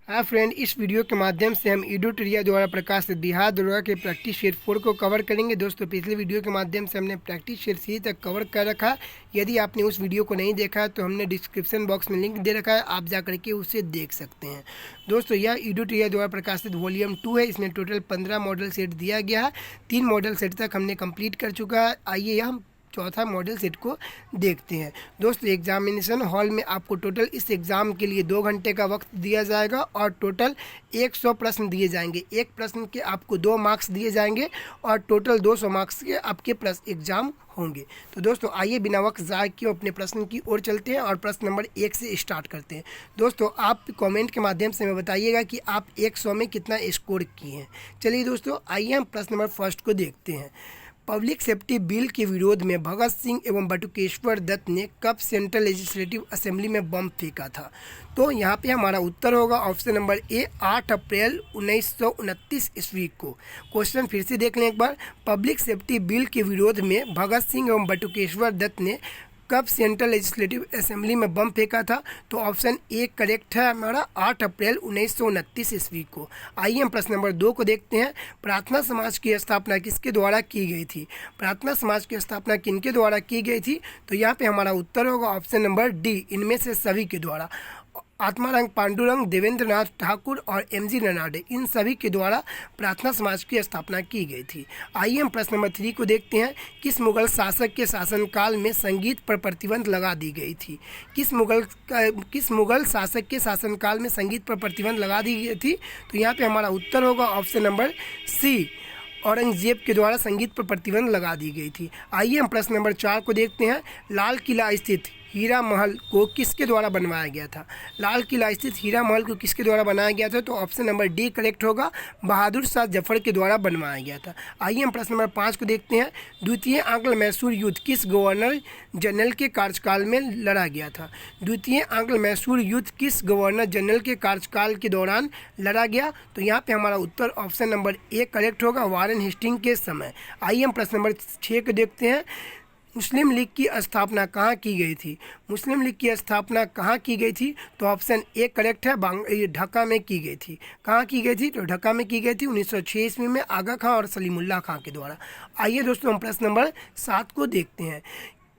हाँ फ्रेंड, इस वीडियो के माध्यम से हम एडुटोरिया द्वारा प्रकाशित बिहार दरोगा के प्रैक्टिस शेट 4 को कवर करेंगे। दोस्तों, पिछले वीडियो के माध्यम से हमने प्रैक्टिस शेट 3 तक कवर कर रखा। यदि आपने उस वीडियो को नहीं देखा तो हमने डिस्क्रिप्शन बॉक्स में लिंक दे रखा है, आप जा करके उसे देख सकते हैं। दोस्तों, यह एडुटोरिया द्वारा प्रकाशित वॉल्यूम 2 है। इसमें टोटल 15 मॉडल सेट दिया गया है। 3 मॉडल सेट तक हमने कंप्लीट कर चुका है। आइए हम चौथा मॉडल सेट को देखते हैं। दोस्तों, एग्जामिनेशन हॉल में आपको टोटल इस एग्ज़ाम के लिए 2 घंटे का वक्त दिया जाएगा और टोटल 100 प्रश्न दिए जाएंगे। एक प्रश्न के आपको 2 मार्क्स दिए जाएंगे और टोटल 200 मार्क्स के आपके प्रश्न एग्जाम होंगे। तो दोस्तों, आइए बिना वक्त ज़ाय किए अपने प्रश्न की ओर चलते हैं और प्रश्न नंबर 1 से स्टार्ट करते हैं। दोस्तों, आप कमेंट के माध्यम से हमें बताइएगा कि आप 100 में कितना स्कोर किए हैं। चलिए दोस्तों, आइए हम प्रश्न नंबर 1 को देखते हैं। पब्लिक सेफ्टी बिल के विरोध में भगत सिंह एवं बटुकेश्वर दत्त ने कब सेंट्रल लेजिस्लेटिव असेंबली में बम फेंका था? तो यहाँ पे हमारा उत्तर होगा ऑप्शन नंबर ए, 8 अप्रैल 1929 ईस्वी को। क्वेश्चन फिर से देख लें एक बार। पब्लिक सेफ्टी बिल के विरोध में भगत सिंह एवं बटुकेश्वर दत्त ने कब सेंट्रल लेजिस्लेटिव असेंबली में बम फेंका था? तो ऑप्शन ए करेक्ट है हमारा, 8 अप्रैल 1929 ईस्वी को। आइए हम प्रश्न नंबर 2 को देखते हैं। प्रार्थना समाज की स्थापना किसके द्वारा की गई थी? प्रार्थना समाज की स्थापना किनके द्वारा की गई थी? तो यहाँ पे हमारा उत्तर होगा ऑप्शन नंबर डी, इनमें से सभी के द्वारा। आत्माराम पांडुरंग, देवेंद्र नाथ ठाकुर और एमजी रनाडे, इन सभी के द्वारा प्रार्थना समाज की स्थापना की गई थी। आइए हम प्रश्न नंबर 3 को देखते हैं। किस मुगल शासक के शासनकाल में संगीत पर प्रतिबंध लगा दी गई थी? किस मुगल शासक के शासनकाल में संगीत पर प्रतिबंध लगा दी गई थी? तो यहाँ पे हमारा उत्तर होगा ऑप्शन नंबर सी, औरंगजेब के द्वारा संगीत पर प्रतिबंध लगा दी गई थी। आइए हम प्रश्न नंबर 4 को देखते हैं। लाल किला स्थित हीरा महल को किसके द्वारा बनवाया गया था? लाल किला स्थित हीरा महल को किसके द्वारा बनाया गया था? तो ऑप्शन नंबर डी करेक्ट होगा, बहादुर शाह जफर के द्वारा बनवाया गया था। आइए हम प्रश्न नंबर 5 को देखते हैं। द्वितीय आंग्ल मैसूर युद्ध किस गवर्नर जनरल के कार्यकाल में लड़ा गया था? द्वितीय आंग्ल मैसूर युद्ध किस गवर्नर जनरल के कार्यकाल के दौरान लड़ा गया? तो यहाँ पे हमारा उत्तर ऑप्शन नंबर ए करेक्ट होगा, वारेन हेस्टिंग के समय। आइए हम प्रश्न नंबर 6 को देखते हैं। मुस्लिम लीग की स्थापना कहाँ की गई थी? मुस्लिम लीग की स्थापना कहाँ की गई थी? तो ऑप्शन ए करेक्ट है, ढाका में की गई थी। कहाँ की गई थी? तो ढाका में की गई थी 1906 ईस्वी में आगा खां और सलीमुल्लाह खां के द्वारा। आइए दोस्तों, हम प्रश्न नंबर 7 को देखते हैं।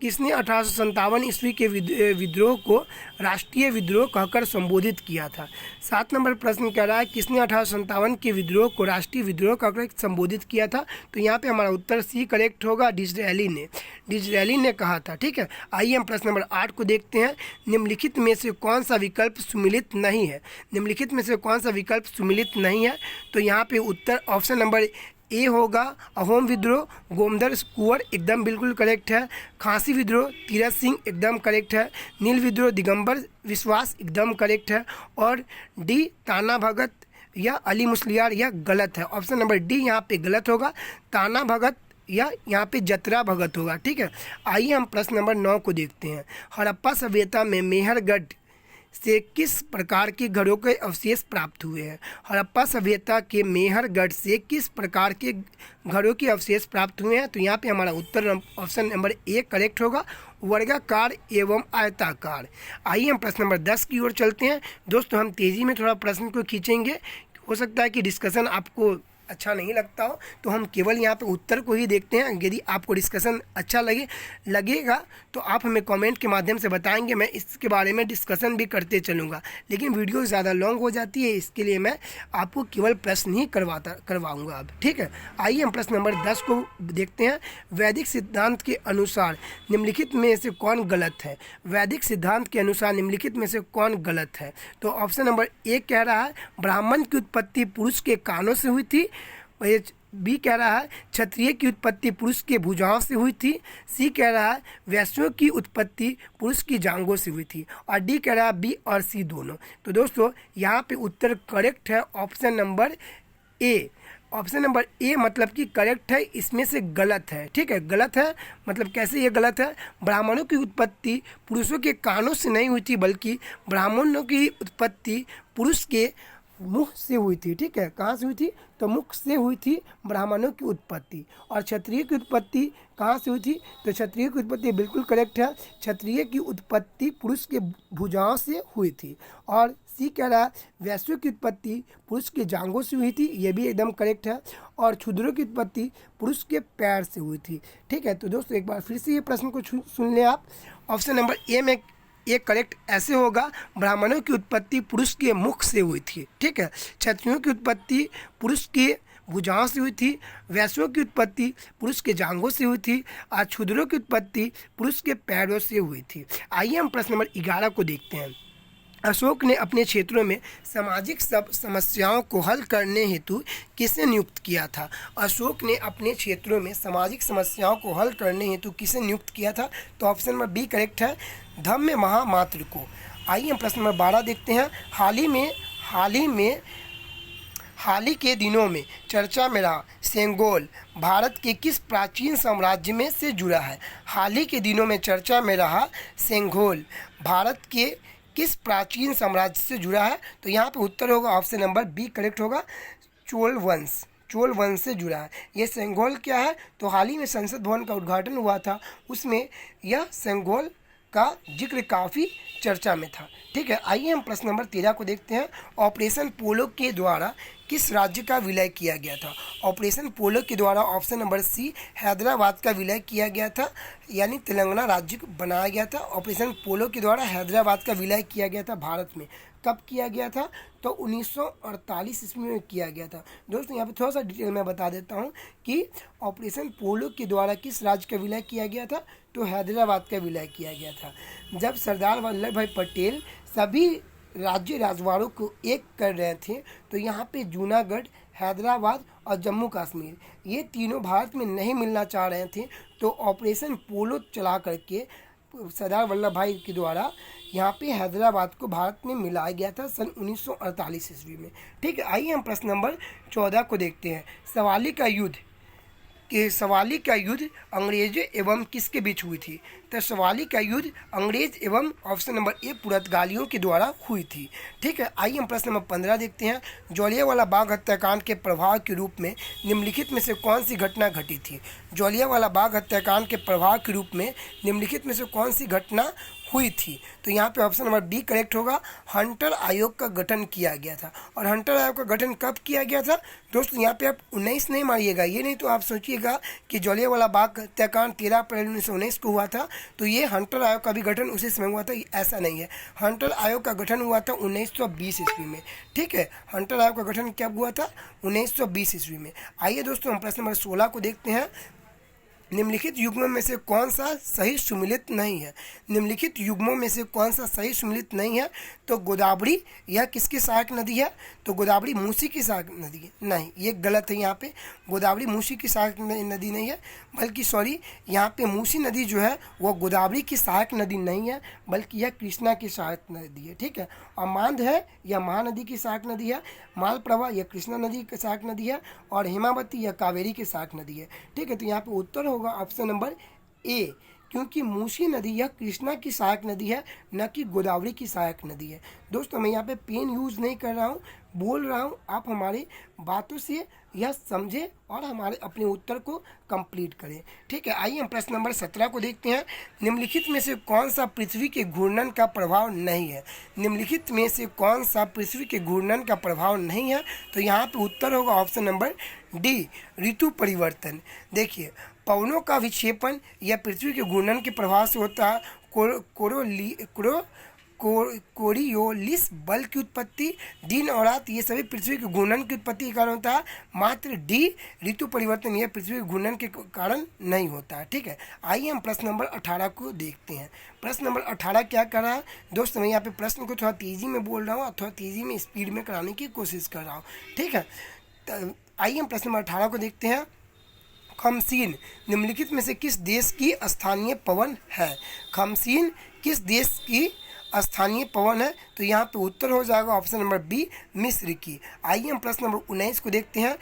किसने 1857 ईस्वी के विद्रोह को राष्ट्रीय विद्रोह कहकर संबोधित किया था? 7 नंबर प्रश्न कह रहा है किसने 1857 के विद्रोह को राष्ट्रीय विद्रोह कहकर संबोधित किया था? तो यहाँ पे हमारा उत्तर सी करेक्ट होगा, डिसरायली ने कहा था। ठीक है, आइए हम प्रश्न नंबर 8 को देखते हैं। निम्नलिखित में से कौन सा विकल्प सुमिलित नहीं है? निम्नलिखित में से कौन सा विकल्प सुमिलित नहीं है? तो यहाँ पे उत्तर ऑप्शन नंबर ए होगा, अहोम विद्रोह गोमदर कुंवर एकदम बिल्कुल करेक्ट है। खांसी विद्रोह तीरथ सिंह एकदम करेक्ट है। नील विद्रोह दिगंबर विश्वास एकदम करेक्ट है। और डी ताना भगत या अली मुस्लियार यह गलत है। ऑप्शन नंबर डी यहाँ पे गलत होगा, ताना भगत या यहाँ पे जतरा भगत होगा। ठीक है, आइए हम प्रश्न नंबर 9 को देखते हैं। हड़प्पा सभ्यता में मेहरगढ़ से किस प्रकार के घरों के अवशेष प्राप्त हुए हैं? हड़प्पा सभ्यता के मेहरगढ़ से किस प्रकार के घरों के अवशेष प्राप्त हुए हैं? तो यहाँ पे हमारा उत्तर ऑप्शन नंबर ए करेक्ट होगा, वर्गाकार एवं आयताकार। आइए हम प्रश्न नंबर 10 की ओर चलते हैं। दोस्तों, हम तेज़ी में थोड़ा प्रश्न को खींचेंगे। हो सकता है कि डिस्कशन आपको अच्छा नहीं लगता हो, तो हम केवल यहाँ पे उत्तर को ही देखते हैं। यदि आपको डिस्कशन अच्छा लगेगा तो आप हमें कमेंट के माध्यम से बताएंगे, मैं इसके बारे में डिस्कशन भी करते चलूँगा। लेकिन वीडियो ज़्यादा लॉन्ग हो जाती है, इसके लिए मैं आपको केवल प्रश्न ही करवाऊँगा अब। ठीक है, आइए हम प्रश्न नंबर 10 को देखते हैं। वैदिक सिद्धांत के अनुसार निम्नलिखित में से कौन गलत है? वैदिक सिद्धांत के अनुसार निम्नलिखित में से कौन गलत है? तो ऑप्शन नंबर ए कह रहा है ब्राह्मण की उत्पत्ति पुरुष के कानों से हुई थी। बी कह रहा है क्षत्रिय की उत्पत्ति पुरुष के भुजाओं से हुई थी। सी कह रहा है वैश्यों की उत्पत्ति पुरुष की जांघों से हुई थी। और डी कह रहा है बी और सी दोनों। तो दोस्तों, यहाँ पे उत्तर करेक्ट है ऑप्शन नंबर ए। ऑप्शन नंबर ए मतलब कि करेक्ट है, इसमें से गलत है। ठीक है, गलत है मतलब कैसे ये गलत है? ब्राह्मणों की उत्पत्ति पुरुषों के कानों से नहीं हुई थी, बल्कि ब्राह्मणों की उत्पत्ति पुरुष के मुख से हुई थी। ठीक है, कहाँ से हुई थी? तो मुख से हुई थी ब्राह्मणों की उत्पत्ति। और क्षत्रिय की उत्पत्ति कहाँ से हुई थी? तो क्षत्रिय की उत्पत्ति बिल्कुल करेक्ट है, क्षत्रिय की उत्पत्ति पुरुष के भुजाओं से हुई थी। और सी कह रहा है वैश्यों की उत्पत्ति पुरुष के जांघों से हुई थी, ये भी एकदम करेक्ट है। और क्षुद्रों की उत्पत्ति पुरुष के पैर से हुई थी। ठीक है, तो दोस्तों एक बार फिर से ये प्रश्न को सुन लें आप। ऑप्शन नंबर ए में ये करेक्ट ऐसे होगा, ब्राह्मणों की उत्पत्ति पुरुष के मुख से हुई थी। ठीक है, क्षत्रियों की उत्पत्ति पुरुष के भुजाओं से हुई थी, वैश्यों की उत्पत्ति पुरुष के जांघों से हुई थी, और क्षुद्रों की उत्पत्ति पुरुष के पैरों से हुई थी। आइए हम प्रश्न नंबर 11 को देखते हैं। अशोक ने अपने क्षेत्रों में सामाजिक समस्याओं को हल करने हेतु किसे नियुक्त किया था? अशोक ने अपने क्षेत्रों में सामाजिक समस्याओं को हल करने हेतु किसे नियुक्त किया था? तो ऑप्शन नंबर बी करेक्ट है, धम्म महामात्र को। आइए हम प्रश्न नंबर 12 देखते हैं। हाल ही के दिनों में चर्चा में रहा सेंगोल भारत के किस प्राचीन साम्राज्य में से जुड़ा है? हाल ही के दिनों में चर्चा में रहा सेंगोल भारत के किस प्राचीन साम्राज्य से जुड़ा है? तो यहाँ पे उत्तर होगा ऑप्शन नंबर बी करेक्ट होगा, चोल वंश से जुड़ा है। ये सेंगोल क्या है? तो हाल ही में संसद भवन का उद्घाटन हुआ था, उसमें यह सेंगोल का जिक्र काफ़ी चर्चा में था। ठीक है, आइए हम प्रश्न नंबर 13 को देखते हैं। ऑपरेशन पोलो के द्वारा किस राज्य का विलय किया गया था? ऑपरेशन पोलो के द्वारा ऑप्शन नंबर सी हैदराबाद का विलय किया गया था, यानी तेलंगाना राज्य बनाया गया था। ऑपरेशन पोलो के द्वारा हैदराबाद का विलय किया गया था भारत में। कब किया गया था? तो 1948 ईस्वी में किया गया था। दोस्तों यहाँ पे थोड़ा सा डिटेल में बता देता हूँ कि ऑपरेशन पोलो के द्वारा किस राज्य का विलय किया गया था? तो हैदराबाद का विलय किया गया था। जब सरदार वल्लभ भाई पटेल सभी राज्य राजवाड़ों को एक कर रहे थे, तो यहाँ पे जूनागढ़, हैदराबाद और जम्मू कश्मीर ये तीनों भारत में नहीं मिलना चाह रहे थे, तो ऑपरेशन पोलो चला करके सरदार वल्लभ भाई के द्वारा यहाँ पे हैदराबाद को भारत में मिलाया गया था सन 1948 ईस्वी में। ठीक है, आइए हम प्रश्न नंबर 14 को देखते हैं। सवाली का युद्ध अंग्रेजों एवं किसके बीच हुई थी? तो सवाली का युद्ध अंग्रेज एवं ऑप्शन नंबर ए पुर्तगालियों के द्वारा हुई थी। ठीक है, आइए हम प्रश्न नंबर 15 देखते हैं। जलियांवाला बाग हत्याकांड के प्रभाव के रूप में निम्नलिखित में से कौन सी घटना घटी थी? जलियांवाला बाग हत्याकांड के प्रभाव के रूप में निम्नलिखित में से कौन सी घटना हुई थी? तो यहाँ पे ऑप्शन नंबर बी करेक्ट होगा, हंटर आयोग का गठन किया गया था। और हंटर आयोग का गठन कब किया गया था? दोस्तों यहाँ पे आप 19 नहीं मारिएगा, ये नहीं तो आप सोचिएगा कि जलियांवाला बाग हत्याकांड 13 अप्रैल 1919 को हुआ था, तो ये हंटर आयोग का भी गठन उसी समय हुआ था। ऐसा नहीं है, हंटर आयोग का गठन हुआ था 1920 ईस्वी में। ठीक है, हंटर आयोग का गठन कब हुआ था? 1920 ईस्वी में। आइए दोस्तों हम प्रश्न नंबर 16 को देखते हैं। निम्नलिखित युग्मों में से कौन सा सही सुमिलित नहीं है? निम्नलिखित युग्मों में से कौन सा सही सुमिलित नहीं है? तो गोदावरी यह किसकी सहायक नदी है? तो गोदावरी मूसी की सहायक नदी है। नहीं, ये गलत है। यहाँ पे गोदावरी मूसी की सहायक नदी नहीं है, बल्कि सॉरी, यहाँ पे मूसी नदी जो है वह गोदावरी की सहायक नदी नहीं है, बल्कि यह कृष्णा की सहायक नदी है। ठीक है, और मांध है यह महानदी की सहायक नदी है, मालप्रभा यह कृष्णा नदी की सहायक नदी है, और हेमावती यह कावेरी की सहायक नदी है। ठीक है, तो यहाँ पे उत्तर होगा ऑप्शन नंबर ए, क्योंकि मूसी नदी यह कृष्णा की सहायक नदी है, न कि गोदावरी की सहायक नदी है। दोस्तों मैं यहाँ पे पेन यूज़ नहीं कर रहा हूँ, बोल रहा हूँ, आप हमारी बातों से यह समझें और हमारे अपने उत्तर को कंप्लीट करें। ठीक है, आइए हम प्रश्न नंबर 17 को देखते हैं। निम्नलिखित में से कौन सा पृथ्वी के घूर्णन का प्रभाव नहीं है? निम्नलिखित में से कौन सा पृथ्वी के घूर्णन का प्रभाव नहीं है? तो यहाँ पे उत्तर होगा ऑप्शन नंबर डी, ऋतु परिवर्तन। देखिए, पवनों का विक्षेपण यह पृथ्वी के घूर्णन के प्रभाव से होता है। कोरियोलिस बल की उत्पत्ति, दिन और रात ये सभी पृथ्वी के घूर्णन की उत्पत्ति के कारण होता है। मात्र डी, ऋतु परिवर्तन, यह पृथ्वी के घूर्णन के कारण नहीं होता है। ठीक है, आइए हम प्रश्न नंबर 18 को देखते हैं। प्रश्न नंबर 18 क्या कर रहा है? दोस्तों मैं यहाँ पे प्रश्न को थोड़ा तेज़ी में बोल रहा हूँ और थोड़ा तेज़ी में स्पीड में कराने की कोशिश कर रहा हूँ। ठीक है, तो आइए हम प्रश्न नंबर 18 को देखते हैं। खमसीन निम्नलिखित में से किस देश की स्थानीय पवन है? खमसीन किस देश की स्थानीय पवन है? तो यहाँ पे उत्तर हो जाएगा ऑप्शन नंबर बी, मिस्र की। आइए हम प्रश्न नंबर 19 को देखते हैं।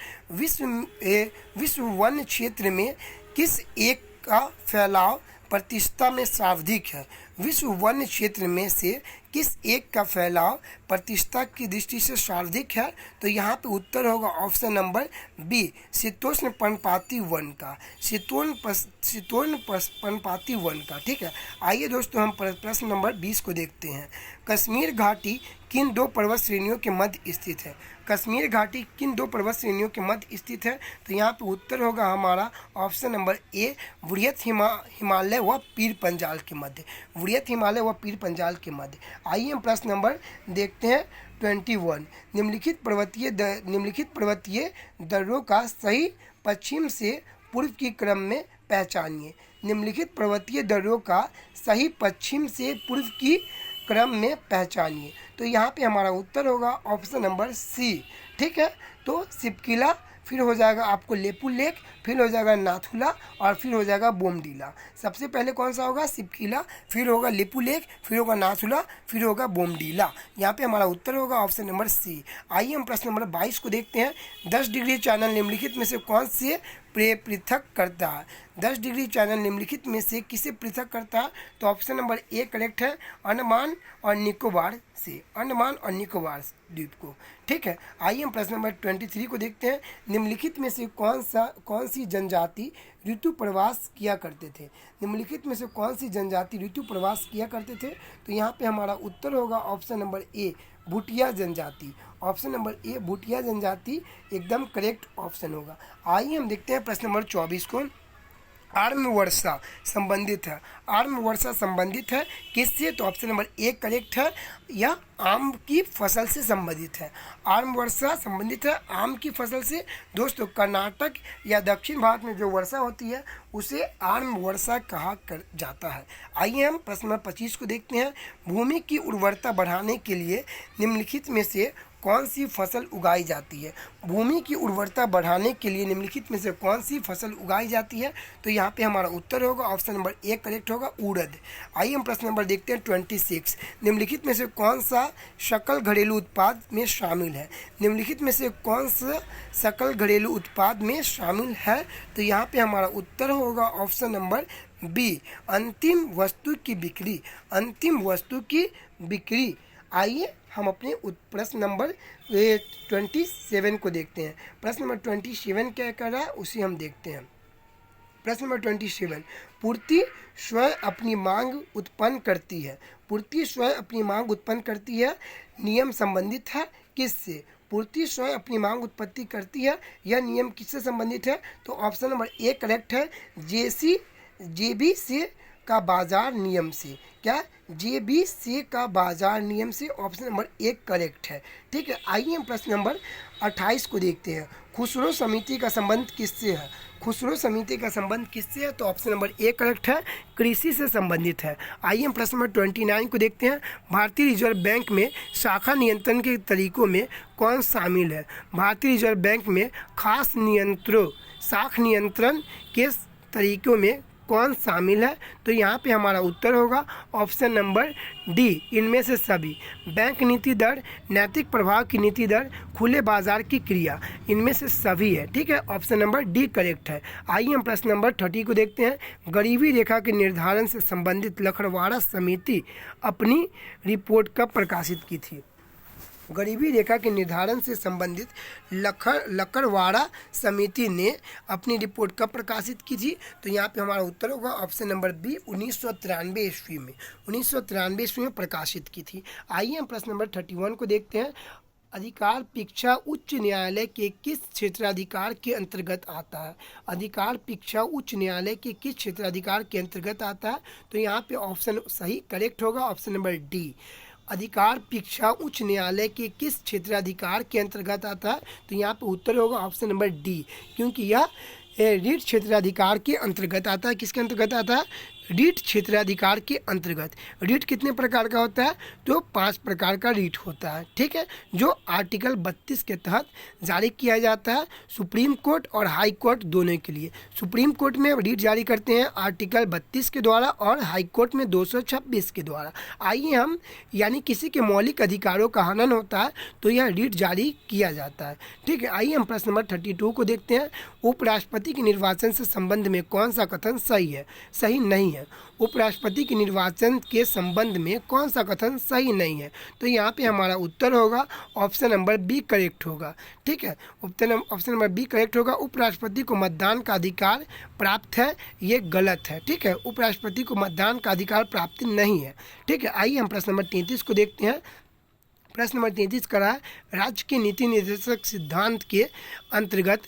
विश्व वन क्षेत्र में किस एक का फैलाव प्रतिशतता में सर्वाधिक है? विश्व वन क्षेत्र में से किस एक का फैलाव प्रतिशतता की दृष्टि से सर्वाधिक है? तो यहाँ पे उत्तर होगा ऑप्शन नंबर बी, शीतोष्ण पर्णपाती वन का, शीतोष्ण पर्णपाती वन का। ठीक है, आइए दोस्तों हम प्रश्न नंबर 20 को देखते हैं। कश्मीर घाटी किन दो पर्वत श्रेणियों के मध्य स्थित है? कश्मीर घाटी किन दो पर्वत श्रेणियों के मध्य स्थित है? तो यहाँ पे उत्तर होगा हमारा ऑप्शन नंबर ए, वृहत हिमालय व पीर पंजाल के मध्य, वृहत हिमालय व पीर पंजाल के मध्य। आइए हम प्रश्न नंबर देखते हैं 21। निम्नलिखित पर्वतीय दर्रों का सही पश्चिम से पूर्व की क्रम में पहचानिए। निम्नलिखित पर्वतीय दर्रों का सही पश्चिम से पूर्व की क्रम में पहचानिए। तो यहाँ पे हमारा उत्तर होगा ऑप्शन नंबर सी। ठीक है, तो सिपकिला, फिर हो जाएगा आपको लेपू लेक, फिर हो जाएगा नाथुला और फिर हो जाएगा बोमडीला। सबसे पहले कौन सा होगा? सिपकिला, फिर होगा लेपू लेक, फिर होगा नाथुला, फिर होगा बोमडीला। यहाँ पे हमारा उत्तर होगा ऑप्शन नंबर सी। आइए हम प्रश्न नंबर 22 को देखते हैं। 10 डिग्री चैनल निम्नलिखित में से कौन से पृथक करता है? 10 डिग्री चैनल निम्नलिखित में से किसे पृथक करता है? तो ऑप्शन नंबर ए करेक्ट है, अंडमान और निकोबार से, अंडमान और निकोबार द्वीप को। ठीक है, आइए हम प्रश्न नंबर 23 को देखते हैं। निम्नलिखित में से कौन सी जनजाति ऋतु प्रवास किया करते थे? निम्नलिखित में से कौन सी जनजाति ऋतु प्रवास किया करते थे? तो यहाँ पे हमारा उत्तर होगा ऑप्शन नंबर ए, भूटिया जनजाति। ऑप्शन नंबर ए, भूटिया जनजाति एकदम करेक्ट ऑप्शन होगा। आइए हम देखते हैं प्रश्न नंबर 24 को। आर्म वर्षा संबंधित है, आर्म वर्षा संबंधित है किससे? तो ऑप्शन नंबर ए करेक्ट है, यह आम की फसल से संबंधित है। आर्म वर्षा संबंधित है आम की फसल से। दोस्तों, कर्नाटक या दक्षिण भारत में जो वर्षा होती है उसे आर्म वर्षा कहा जाता है। आइए हम प्रश्न नंबर 25 को देखते हैं। भूमि की उर्वरता बढ़ाने के लिए निम्नलिखित में से कौन सी फसल उगाई जाती है? भूमि की उर्वरता बढ़ाने के लिए निम्नलिखित में से कौन सी फसल उगाई जाती है? तो यहाँ पे हमारा उत्तर होगा ऑप्शन नंबर ए करेक्ट होगा, उड़द। आइए हम प्रश्न नंबर देखते हैं 26। निम्नलिखित में से कौन सा सकल घरेलू उत्पाद में शामिल है? निम्नलिखित में से कौन सा सकल घरेलू उत्पाद में शामिल है? तो यहाँ पे हमारा उत्तर होगा ऑप्शन नंबर बी, अंतिम वस्तु की बिक्री, अंतिम वस्तु की बिक्री। आइए हम अपने प्रश्न नंबर 27 को देखते हैं। प्रश्न नंबर 27 क्या कर रहा है उसे हम देखते हैं। प्रश्न नंबर 27, पूर्ति स्वयं अपनी मांग उत्पन्न करती है। पूर्ति स्वयं अपनी मांग उत्पन्न करती है, नियम संबंधित है किससे? पूर्ति स्वयं अपनी मांग उत्पत्ति करती है, यह नियम किससे संबंधित है? तो ऑप्शन नंबर ए करेक्ट है, जेबी से का बाजार नियम से। क्या? जेबी से का बाजार नियम से। ऑप्शन नंबर ए करेक्ट है। ठीक है, आइए हम प्रश्न नंबर 28 को देखते हैं। खुसरो समिति का संबंध किससे है? खुसरो समिति का संबंध किससे है? तो ऑप्शन नंबर ए करेक्ट है, कृषि से संबंधित है। आइए हम प्रश्न नंबर 29 को देखते हैं। भारतीय रिजर्व बैंक में शाखा नियंत्रण के तरीकों में कौन शामिल है? भारतीय रिजर्व बैंक में खास शाखा नियंत्रण के तरीकों में कौन शामिल है? तो यहाँ पे हमारा उत्तर होगा ऑप्शन नंबर डी, इनमें से सभी। बैंक नीति दर, नैतिक प्रभाव की नीति दर, खुले बाजार की क्रिया, इनमें से सभी है। ठीक है, ऑप्शन नंबर डी करेक्ट है। आइए हम प्रश्न नंबर 30 को देखते हैं। गरीबी रेखा के निर्धारण से संबंधित लकड़वाड़ा समिति अपनी रिपोर्ट कब प्रकाशित की थी? गरीबी रेखा के निर्धारण से संबंधित लकड़वाड़ा समिति ने अपनी रिपोर्ट कब प्रकाशित की थी? तो यहाँ पे हमारा उत्तर होगा ऑप्शन नंबर बी, 1993 ईस्वी में, 1993 ईस्वी में प्रकाशित की थी। आइए हम प्रश्न नंबर 31 को देखते हैं। अधिकार परीक्षा उच्च न्यायालय के किस क्षेत्राधिकार के अंतर्गत आता है? अधिकार परीक्षा उच्च न्यायालय के किस क्षेत्राधिकार के अंतर्गत आता है? तो यहाँ पे ऑप्शन सही करेक्ट होगा ऑप्शन नंबर डी, अधिकार परीक्षा उच्च न्यायालय के किस क्षेत्राधिकार के अंतर्गत आता है? तो यहाँ पे उत्तर होगा ऑप्शन नंबर डी, क्योंकि यह रीट क्षेत्राधिकार के अंतर्गत आता है। किसके अंतर्गत आता है? रीट क्षेत्राधिकार के अंतर्गत। रीट कितने प्रकार का होता है? तो 5 प्रकार का रीट होता है। ठीक है, जो आर्टिकल 32 के तहत जारी किया जाता है सुप्रीम कोर्ट और हाई कोर्ट दोनों के लिए। सुप्रीम कोर्ट में रीट जारी करते हैं आर्टिकल 32 के द्वारा और हाई कोर्ट में 226 के द्वारा। आइए हम, यानी किसी के मौलिक अधिकारों का हनन होता है तो यह रीट जारी किया जाता है। ठीक है, आइए हम प्रश्न नंबर 32 को देखते हैं। उपराष्ट्रपति के निर्वाचन से संबंध में कौन सा कथन सही है, सही नहीं है? है। उपराष्ट्रपति के निर्वाचन के संबंध में कौन सा कथन सही नहीं है? तो यहाँ पे हमारा उत्तर होगा ऑप्शन नंबर बी करेक्ट होगा। ठीक है, ऑप्शन नंबर बी करेक्ट होगा। उपराष्ट्रपति को मतदान का अधिकार प्राप्त है, ये गलत है। ठीक है, उपराष्ट्रपति को मतदान का अधिकार प्राप्त नहीं है। ठीक है, आइए हम प्रश्न नंबर 33 को देखते हैं। प्रश्न नंबर 33 करा है, राज्य के नीति निर्देशक सिद्धांत के अंतर्गत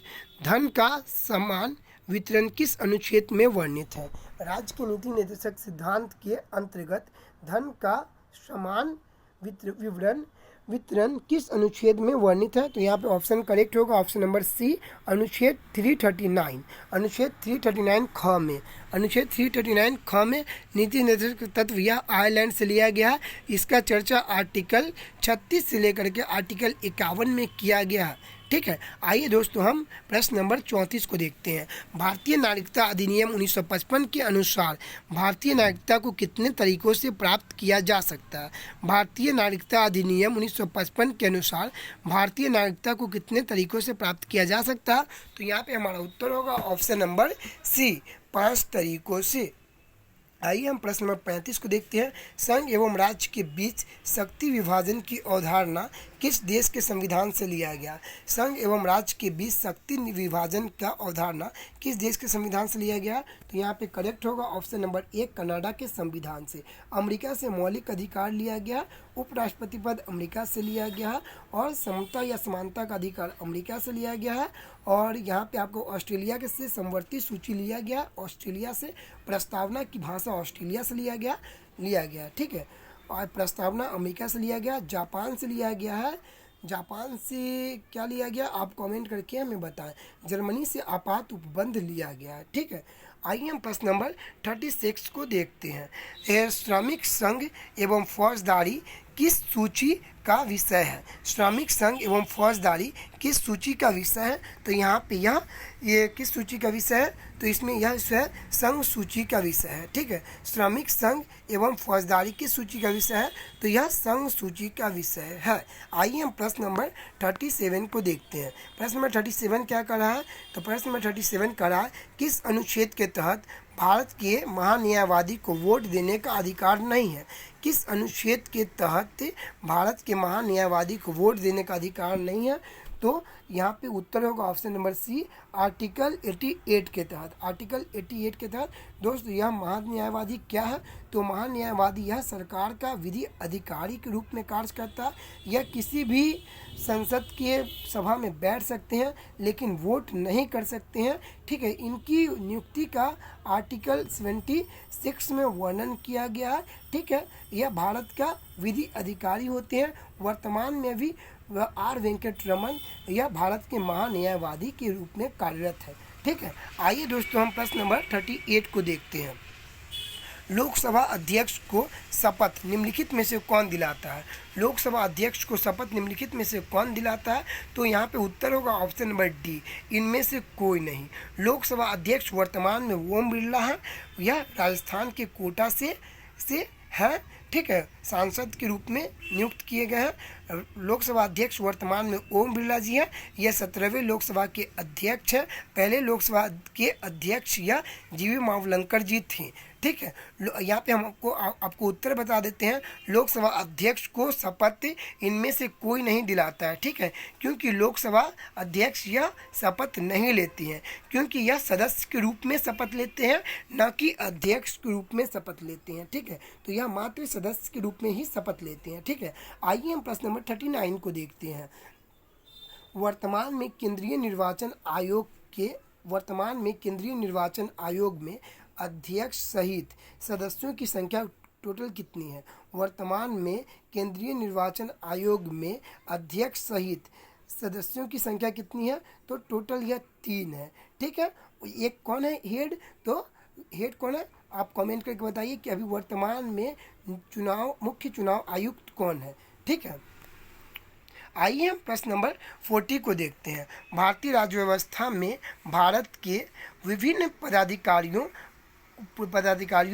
धन का समान वितरण किस अनुच्छेद में वर्णित है? राज्य के नीति निर्देशक सिद्धांत के अंतर्गत धन का समान वितरण किस अनुच्छेद में वर्णित है? तो यहाँ पे ऑप्शन करेक्ट होगा ऑप्शन नंबर सी, अनुच्छेद 339। अनुच्छेद 339 ख में, अनुच्छेद 339 ख में नीति निर्देशक तत्व यह आयरलैंड से लिया गया है। इसका चर्चा आर्टिकल 36 से लेकर के आर्टिकल 51 में किया गया है। ठीक है, आइए दोस्तों हम प्रश्न नंबर 34 को देखते हैं। भारतीय नागरिकता अधिनियम 1955 के अनुसार भारतीय नागरिकता को कितने तरीकों से प्राप्त किया जा सकता है? भारतीय नागरिकता अधिनियम 1955 के अनुसार भारतीय नागरिकता को कितने तरीकों से प्राप्त किया जा सकता है? तो यहाँ पे हमारा उत्तर होगा ऑप्शन नंबर सी, 5 तरीकों से। आइए हम प्रश्न नंबर 35 को देखते हैं। संघ एवं राज्य के बीच शक्ति विभाजन की अवधारणा किस देश के संविधान से लिया गया? संघ एवं राज्य के बीच शक्ति विभाजन का अवधारणा किस देश के संविधान से लिया गया? तो यहाँ पे करेक्ट होगा ऑप्शन नंबर 1, कनाडा के संविधान से। अमेरिका से मौलिक अधिकार लिया गया, उपराष्ट्रपति पद अमेरिका से लिया गया, और समता या समानता का अधिकार अमेरिका से लिया गया है। और यहाँ पे आपको ऑस्ट्रेलिया के से समवर्ती सूची लिया गया, ऑस्ट्रेलिया से प्रस्तावना की भाषा ऑस्ट्रेलिया से लिया गया। ठीक है, और प्रस्तावना अमेरिका से लिया गया। जापान से लिया गया है, जापान से क्या लिया गया आप कमेंट करके हमें बताएं। जर्मनी से आपात उपबंध लिया गया है। ठीक है, आइए हम प्रश्न नंबर 36 को देखते हैं। श्रमिक संघ एवं फौजदारी किस सूची का विषय है? श्रमिक संघ एवं फौजदारी किस सूची का विषय है? तो यहाँ पे ये किस सूची का विषय है? तो इसमें यह विषय संघ सूची का विषय है। ठीक है, श्रमिक संघ एवं फौजदारी किस सूची का विषय है? तो यह संघ सूची का विषय है। आइए हम प्रश्न नंबर 37 को देखते हैं। प्रश्न नंबर 37 क्या कर रहा है? तो प्रश्न नंबर 37 कर रहा है, किस अनुच्छेद के तहत भारत के महान्यायवादी को वोट देने का अधिकार नहीं है? किस अनुच्छेद के तहत भारत के महान्यायवादी को वोट देने का अधिकार नहीं है? तो यहाँ पे उत्तर होगा ऑप्शन नंबर सी, आर्टिकल 88 के तहत। आर्टिकल 88 के तहत दोस्तों यह महान्यायवादी क्या है? तो महान्यायवादी यह सरकार का विधि अधिकारी के रूप में कार्य करता है। यह किसी भी संसद के सभा में बैठ सकते हैं लेकिन वोट नहीं कर सकते हैं। ठीक है, इनकी नियुक्ति का आर्टिकल 76 में वर्णन किया गया है। ठीक है, यह भारत का विधि अधिकारी होते हैं। वर्तमान में भी आर वेंकट रमन यह भारत के महान्यायवादी के रूप में कार्यरत है। ठीक है, आइए दोस्तों हम प्रश्न नंबर 38 को देखते हैं। लोकसभा अध्यक्ष को शपथ निम्नलिखित में से कौन दिलाता है? लोकसभा अध्यक्ष को शपथ निम्नलिखित में से कौन दिलाता है? तो यहाँ पे उत्तर होगा ऑप्शन नंबर डी, इनमें से कोई नहीं। लोकसभा अध्यक्ष वर्तमान में ओम बिरला है। यह राजस्थान के कोटा से है। ठीक है, सांसद के रूप में नियुक्त किए गए हैं। लोकसभा अध्यक्ष वर्तमान में ओम बिरला जी हैं। यह 17वें लोकसभा के अध्यक्ष हैं। पहले लोकसभा के अध्यक्ष यह जीवी मावलंकर जी थी। ठीक है, यहाँ पे हम आपको उत्तर बता देते हैं। लोकसभा अध्यक्ष को शपथ इनमें से कोई नहीं दिलाता है। ठीक है, क्योंकि लोकसभा अध्यक्ष यह शपथ नहीं लेती हैं, क्योंकि यह सदस्य के रूप में शपथ लेते हैं, न कि अध्यक्ष के रूप में शपथ लेते हैं। ठीक है, तो यह मात्र सदस्य के रूप में ही शपथ लेते हैं। ठीक है, आइए हम प्रश्न नंबर 39 को देखते हैं। वर्तमान में केंद्रीय निर्वाचन आयोग में अध्यक्ष सहित सदस्यों की संख्या टोटल कितनी है? वर्तमान में केंद्रीय निर्वाचन आयोग में अध्यक्ष सहित सदस्यों की संख्या कितनी है? तो टोटल यह 3 है। ठीक है, एक कौन है हेड? तो हेड कौन है आप कमेंट करके बताइए कि अभी वर्तमान में मुख्य चुनाव आयुक्त कौन है। ठीक है, आइए हम प्रश्न नंबर 40 को देखते हैं। भारतीय राज्य व्यवस्था में भारत के विभिन्न पदाधिकारियों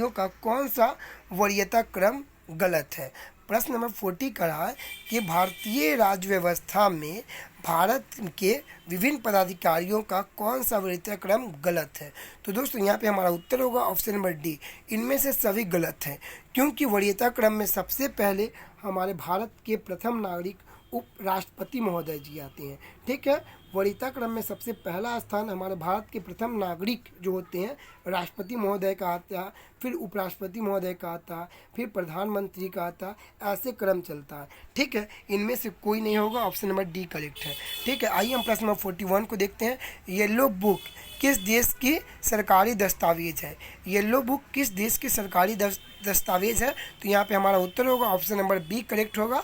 का कौन सा वरीयता क्रम गलत है? प्रश्न नंबर 40 का रहा है कि भारतीय राज्य व्यवस्था में भारत के विभिन्न पदाधिकारियों का कौन सा वरीयता क्रम गलत है। तो दोस्तों यहाँ पे हमारा उत्तर होगा ऑप्शन नंबर डी, इनमें से सभी गलत हैं, क्योंकि वरीयता क्रम में सबसे पहले हमारे भारत के प्रथम नागरिक उपराष्ट्रपति महोदय जी आते हैं। ठीक है, वरीयता क्रम में सबसे पहला स्थान हमारे भारत के प्रथम नागरिक जो होते हैं राष्ट्रपति महोदय का आता है, फिर उपराष्ट्रपति महोदय का आता है, फिर प्रधानमंत्री का आता है, ऐसे क्रम चलता है। ठीक है, इनमें से कोई नहीं होगा, ऑप्शन नंबर डी करेक्ट है। ठीक है, आइए हम प्रश्न नंबर 41 को देखते हैं। येलो बुक किस देश की सरकारी दस्तावेज है। येलो बुक किस देश की सरकारी दस्तावेज है। तो यहाँ पे हमारा उत्तर होगा ऑप्शन नंबर बी करेक्ट होगा,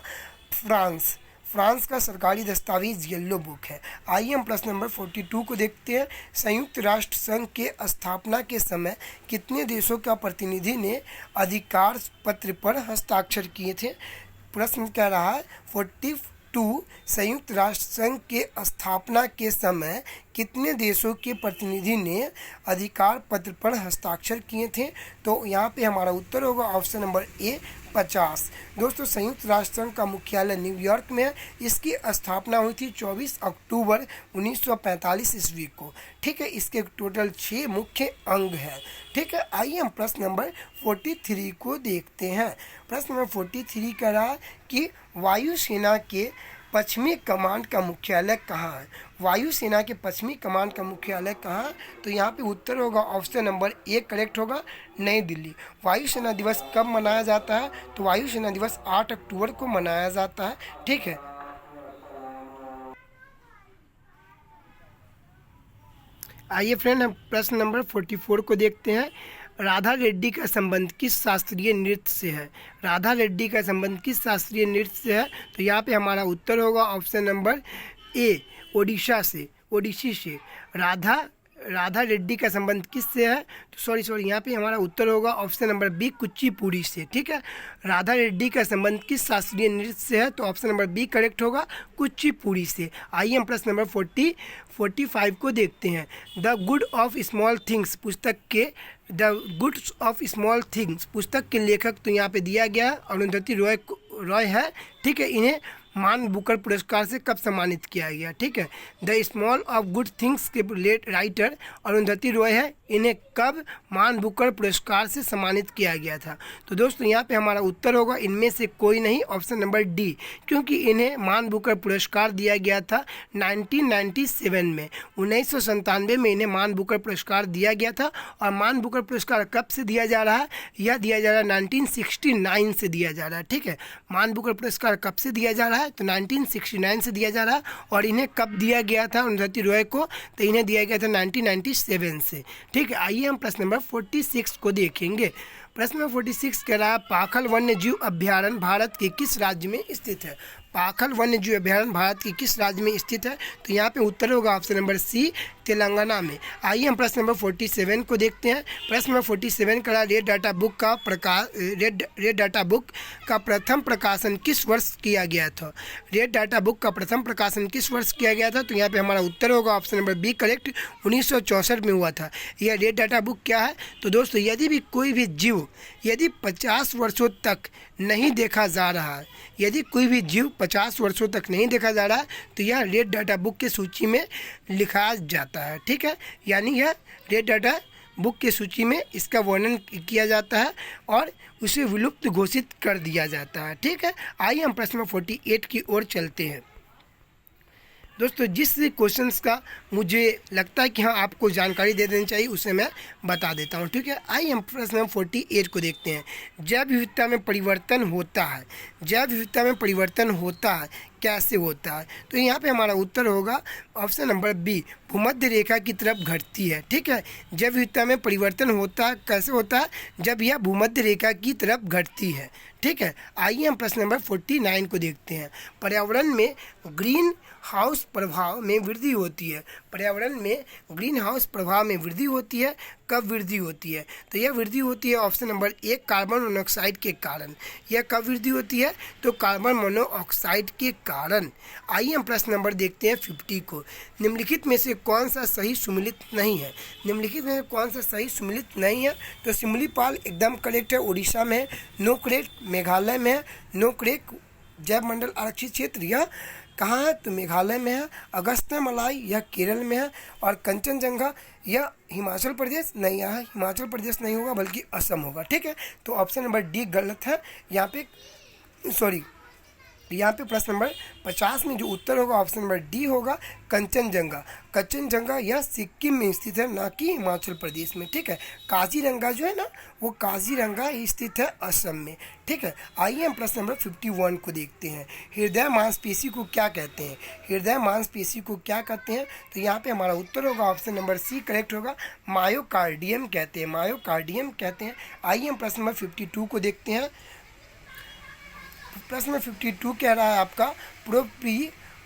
फ्रांस। फ्रांस का सरकारी दस्तावेज येलो बुक है। आइए हम प्रश्न नंबर 42 को देखते हैं। संयुक्त राष्ट्र संघ के स्थापना के समय कितने देशों का प्रतिनिधि ने अधिकार पत्र पर हस्ताक्षर किए थे। प्रश्न कह रहा है 42, संयुक्त राष्ट्र संघ के स्थापना के समय कितने देशों के प्रतिनिधि ने अधिकार पत्र पर हस्ताक्षर किए थे। तो यहाँ पे हमारा उत्तर होगा ऑप्शन नंबर ए 50। दोस्तों संयुक्त राष्ट्र संघ का मुख्यालय न्यूयॉर्क में है। इसकी स्थापना हुई थी 24 अक्टूबर 1945 ईस्वी को। ठीक है, इसके टोटल 6 मुख्य अंग हैं। ठीक है, आइए हम प्रश्न नंबर 43 को देखते हैं। प्रश्न नंबर 43 कह रहा है कि वायुसेना के पश्चिमी कमांड का मुख्यालय कहाँ है। वायुसेना के पश्चिमी कमांड का मुख्यालय कहाँ है। तो यहाँ पे उत्तर होगा ऑप्शन नंबर ए करेक्ट होगा, नई दिल्ली। वायुसेना दिवस कब मनाया जाता है। तो वायुसेना दिवस 8 अक्टूबर को मनाया जाता है। ठीक है, आइए फ्रेंड हम प्रश्न नंबर 44 को देखते हैं। राधा रेड्डी का संबंध किस शास्त्रीय नृत्य से है। राधा रेड्डी का संबंध किस शास्त्रीय नृत्य से है। तो यहाँ पे हमारा उत्तर होगा ऑप्शन नंबर ए ओडिशा से, ओडिसी से। राधा रेड्डी का संबंध किससे है। तो सॉरी यहाँ पे हमारा उत्तर होगा ऑप्शन नंबर बी कुचिपुड़ी से। ठीक है, राधा रेड्डी का संबंध किस शास्त्रीय नृत्य से है। तो ऑप्शन नंबर बी करेक्ट होगा, कुचिपुड़ी से। आइए हम प्रश्न नंबर 45 को देखते हैं। The good of small things पुस्तक के पुस्तक के लेखक तो यहाँ पे दिया गया अरुंधति रॉय है। ठीक है, इन्हें मान बुकर पुरस्कार से कब सम्मानित किया गया। ठीक है, the small of good things के राइटर अरुंधति रॉय है, इन्हें कब मान बुकर पुरस्कार से सम्मानित किया गया था। तो दोस्तों यहाँ पे हमारा उत्तर होगा इनमें से कोई नहीं, ऑप्शन नंबर डी, क्योंकि इन्हें मान बुकर पुरस्कार दिया गया था 1997 में। 1997 में इन्हें मान बुकर पुरस्कार दिया गया था। और मान बुकर पुरस्कार कब से दिया जा रहा है। यह दिया जा रहा है 1969 से दिया जा रहा है। ठीक है, मान बुकर पुरस्कार कब से दिया जा रहा है। तो 1969 से दिया जा रहा है। और इन्हें कब दिया गया था अरुंधति रॉय को। तो इन्हें दिया गया था 1997 से। ठीक है, आइए हम प्रश्न नंबर 46 को देखेंगे। प्रश्न नंबर 46 कह रहा है पाखल वन्य जीव अभ्यारण्य भारत के किस राज्य में स्थित है। पाखल वन्य जीव अभ्यारण्य भारत के किस राज्य में स्थित है। तो यहाँ पे उत्तर होगा ऑप्शन नंबर सी तेलंगाना में। आइए हम प्रश्न नंबर 47 को देखते हैं। प्रश्न नंबर 47 कह रहा रेड डाटा बुक का प्रथम प्रकाशन किस वर्ष किया गया था। रेड डाटा बुक का प्रथम प्रकाशन किस वर्ष किया गया था। तो यहाँ पे हमारा उत्तर होगा ऑप्शन नंबर बी करेक्ट, 1964 में हुआ था। यह रेड डाटा बुक क्या है। तो दोस्तों यदि भी कोई भी जीव यदि 50 वर्षों तक नहीं देखा जा रहा है, यदि कोई भी जीव 50 वर्षों तक नहीं देखा जा रहा है, तो यह रेड डाटा बुक की सूची में लिखा जाता है। ठीक है, यानी यह रेड डाटा बुक की सूची में इसका वर्णन किया जाता है और उसे विलुप्त घोषित कर दिया जाता है। ठीक है, आइए हम प्रश्न 48 की ओर चलते हैं। दोस्तों जिस क्वेश्चंस का मुझे लगता है कि हाँ आपको जानकारी दे देनी चाहिए उसे मैं बता देता हूँ। ठीक है, आइए हम प्रश्न नंबर 48 को देखते हैं। जैव विविधता में परिवर्तन होता है। जैव विविधता में परिवर्तन होता है, कैसे होता है। तो यहाँ पे हमारा उत्तर होगा ऑप्शन नंबर बी भूमध्य रेखा की तरफ घटती है। ठीक है, जैव विविधता में परिवर्तन होता है, कैसे होता है, जब यह भूमध्य रेखा की तरफ घटती है। ठीक है, आइए हम प्रश्न नंबर 49 को देखते हैं। पर्यावरण में ग्रीन हाउस प्रभाव में वृद्धि होती है। पर्यावरण में ग्रीन हाउस प्रभाव में वृद्धि होती है, कब वृद्धि होती है। तो यह वृद्धि होती है ऑप्शन नंबर एक कार्बन मोनोऑक्साइड के कारण। यह कब वृद्धि होती है। तो कार्बन मोनोऑक्साइड के कारण। आइए हम प्रश्न नंबर देखते हैं 50 को। निम्नलिखित में से कौन सा सही सुमिलित नहीं है। निम्नलिखित में कौन सा सही सुमिलित नहीं है। तो सिमलीपाल एकदम करेक्ट है, उड़ीसा में है। नो करेक्ट मेघालय में है। नोकरेक जैव मंडल आरक्षित क्षेत्र यह कहाँ है? तो मेघालय में है। अगस्त्यमलाई यह केरल में है। और कंचनजंगा यह हिमाचल प्रदेश नहीं, यहाँ हिमाचल प्रदेश नहीं होगा बल्कि असम होगा। ठीक है, तो ऑप्शन नंबर डी गलत है। यहाँ पे यहाँ पे प्रश्न नंबर 50 में जो उत्तर होगा ऑप्शन नंबर डी होगा, कंचनजंगा। कंचनजंगा यह सिक्किम में स्थित है, ना कि हिमाचल प्रदेश में। ठीक है, काजीरंगा जो है ना, वो काजीरंगा स्थित है असम में। ठीक है, आइए हम प्रश्न नंबर 51 को देखते हैं। हृदय मांसपेशी को क्या कहते हैं? हृदय मांसपेशी को क्या कहते हैं? तो यहाँ पे हमारा उत्तर होगा ऑप्शन नंबर सी करेक्ट होगा, मायोकार्डियम कहते हैं, मायोकार्डियम कहते हैं। आइए हम प्रश्न नंबर 52 को देखते हैं। प्रश्न 52 कह रहा है आपका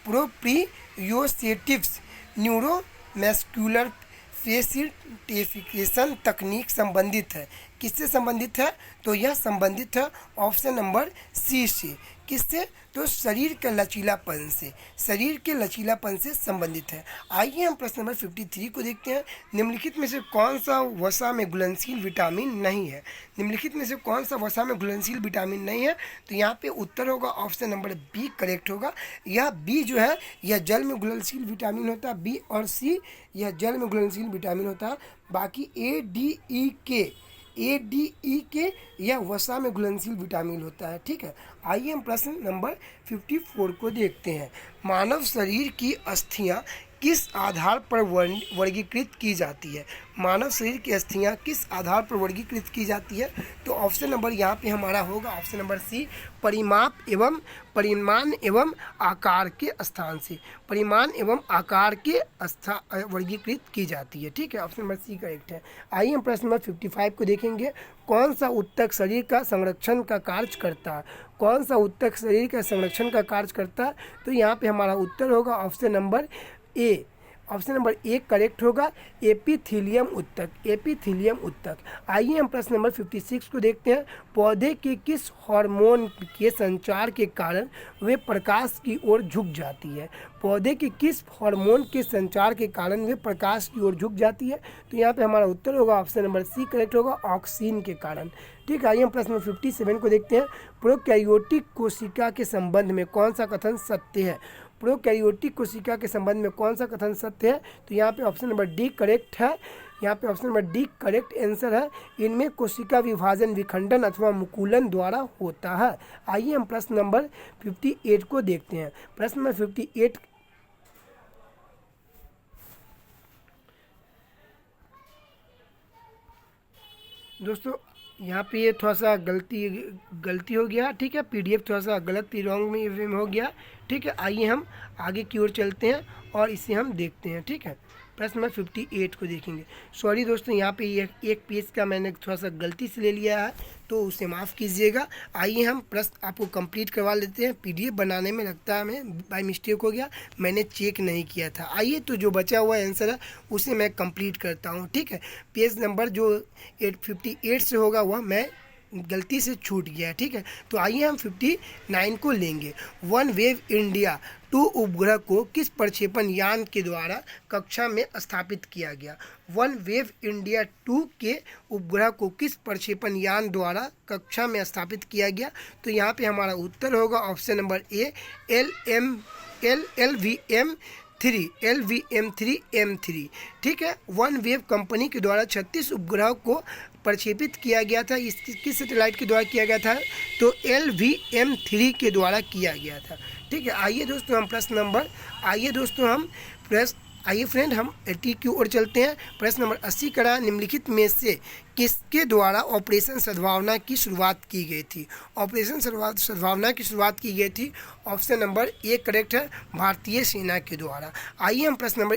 प्रोप्रियोसेटिव्स न्यूरोमस्कुलर फेसिलिटेशन तकनीक संबंधित है। किससे संबंधित है? तो यह संबंधित है ऑप्शन नंबर सी से। किससे? तो शरीर के लचीलापन से, शरीर के लचीलापन से संबंधित है। आइए हम प्रश्न नंबर 53 को देखते हैं। निम्नलिखित में से कौन सा वसा में घुलनशील विटामिन नहीं है? निम्नलिखित में से कौन सा वसा में घुलनशील विटामिन नहीं है? तो यहाँ पे उत्तर होगा ऑप्शन नंबर बी करेक्ट होगा। यह बी जो है यह जल में घुलनशील विटामिन होता है, बी और सी यह जल में घुलनशील विटामिन होता है। बाकी ए डी ई के यह वसा में घुलनशील विटामिन होता है। ठीक है, आइए हम प्रश्न नंबर 54 को देखते हैं। मानव शरीर की अस्थियां किस आधार पर वर्गीकृत की जाती है? मानव शरीर की अस्थियां किस आधार पर वर्गीकृत की जाती है? तो ऑप्शन नंबर यहाँ पे हमारा होगा ऑप्शन नंबर सी, परिमाण एवं आकार के स्थान से, परिमाण एवं आकार के वर्गीकृत की जाती है। ठीक है, ऑप्शन नंबर सी करेक्ट है। आइए हम प्रश्न नंबर 55 को देखेंगे। कौन सा ऊतक शरीर का संरक्षण का कार्य करता है? कौन सा ऊतक शरीर का संरक्षण का कार्य करता है? तो यहाँ पे हमारा उत्तर होगा option number A, option number A correct होगा, एपिथीलियम ऊतक, एपिथीलियम ऊतक। आइए हम प्रश्न नंबर 56 को देखते हैं। पौधे के किस हार्मोन के संचार के कारण वे प्रकाश की ओर झुक जाती है? पौधे के किस हार्मोन के संचार के कारण वे प्रकाश की ओर झुक जाती है? तो यहाँ पे हमारा उत्तर होगा ऑप्शन नंबर सी करेक्ट होगा, ऑक्सीन के कारण। ठीक है, आइए हम प्रश्न नंबर 57 को देखते हैं। प्रोकैरियोटिक कोशिका के संबंध में कौन सा कथन सत्य है? प्रोकैरियोटिक कोशिका के संबंध में कौन सा कथन सत्य है? तो यहाँ पे ऑप्शन नंबर डी करेक्ट है। यहाँ पे option number D correct answer है। इनमें कोशिका विभाजन विखंडन अथवा मुकुलन द्वारा होता है। आइए हम प्रश्न नंबर 58 को देखते हैं। प्रश्न नंबर 58 दोस्तों यहाँ पे ये थोड़ा सा गलती हो गया। ठीक है, पीडीएफ थोड़ा सा गलत रॉन्ग में हो गया। ठीक है, आइए हम आगे की ओर चलते हैं और इसे हम देखते हैं। ठीक है, प्रश्न नंबर 58 को देखेंगे। सॉरी दोस्तों, यहाँ पे एक पेज का मैंने थोड़ा सा गलती से ले लिया है, तो उसे माफ़ कीजिएगा। आइए हम प्रश्न आपको कंप्लीट करवा लेते हैं। पीडीएफ बनाने में लगता है हमें बाय मिस्टेक हो गया, मैंने चेक नहीं किया था। आइए तो जो बचा हुआ आंसर है उसे मैं कंप्लीट करता हूँ। ठीक है, पेज नंबर जो 58 से होगा वह मैं गलती से छूट गया है। ठीक है, तो आइए हम 59 को लेंगे। वन वेव इंडिया 2 उपग्रह को किस प्रक्षेपण यान के द्वारा कक्षा में स्थापित किया गया? वन वेव इंडिया 2 के उपग्रह को किस प्रक्षेपण यान द्वारा कक्षा में स्थापित किया गया? तो यहाँ पे हमारा उत्तर होगा ऑप्शन नंबर ए, LVM-3 ठीक है, वन वेव कंपनी के द्वारा 36 उपग्रह को प्रक्षेपित किया गया था। इस किस सैटेलाइट के द्वारा किया गया था? तो LVM-3 के द्वारा किया गया था। ठीक है, आइए दोस्तों हम आइए फ्रेंड हम 80 की ओर चलते हैं। प्रश्न नंबर 80 का निम्नलिखित में से किसके द्वारा ऑपरेशन सद्भावना की शुरुआत की गई थी? ऑपरेशन सद्भावना की शुरुआत की गई थी, ऑप्शन नंबर ए करेक्ट है, भारतीय सेना के द्वारा। आइए हम प्रश्न नंबर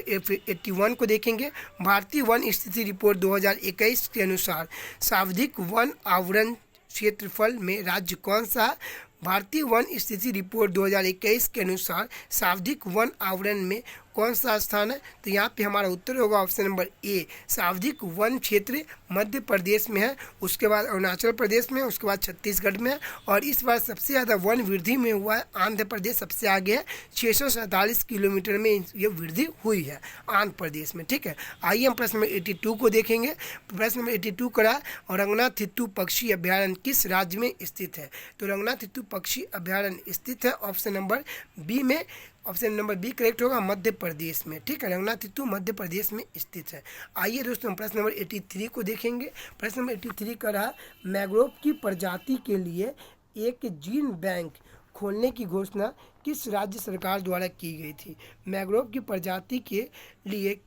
81 को देखेंगे। भारतीय वन स्थिति रिपोर्ट 2021 के अनुसार सर्वाधिक वन आवरण क्षेत्रफल में राज्य कौन सा? भारतीय वन स्थिति रिपोर्ट 2021 के अनुसार सर्वाधिक वन आवरण में कौन सा स्थान है? तो यहाँ पे हमारा उत्तर होगा ऑप्शन नंबर ए, सर्वाधिक वन क्षेत्र मध्य प्रदेश में है, उसके बाद अरुणाचल प्रदेश में, उसके बाद छत्तीसगढ़ में है, और इस बार सबसे ज़्यादा वन वृद्धि में हुआ है आंध्र प्रदेश सबसे आगे है, 647 किलोमीटर में ये वृद्धि हुई है आंध्र प्रदेश में। ठीक है, आइए हम प्रश्न नंबर 82 को देखेंगे। प्रश्न नंबर 82 करा, और रंगनाथित्तु पक्षी अभ्यारण्य किस राज्य में स्थित है? तो रंगनाथित्तु पक्षी अभ्यारण्य स्थित है ऑप्शन नंबर बी में, ऑप्शन नंबर बी करेक्ट होगा, मध्य प्रदेश में। ठीक है, रंगनाथित्तु मध्य प्रदेश में स्थित है। आइए दोस्तों हम प्रश्न नंबर 83 को देखेंगे। प्रश्न नंबर 83 का रहा, मैंग्रोव की प्रजाति के लिए एक जीन बैंक खोलने की घोषणा किस राज्य सरकार द्वारा की गई थी? मैंग्रोव की प्रजाति के लिए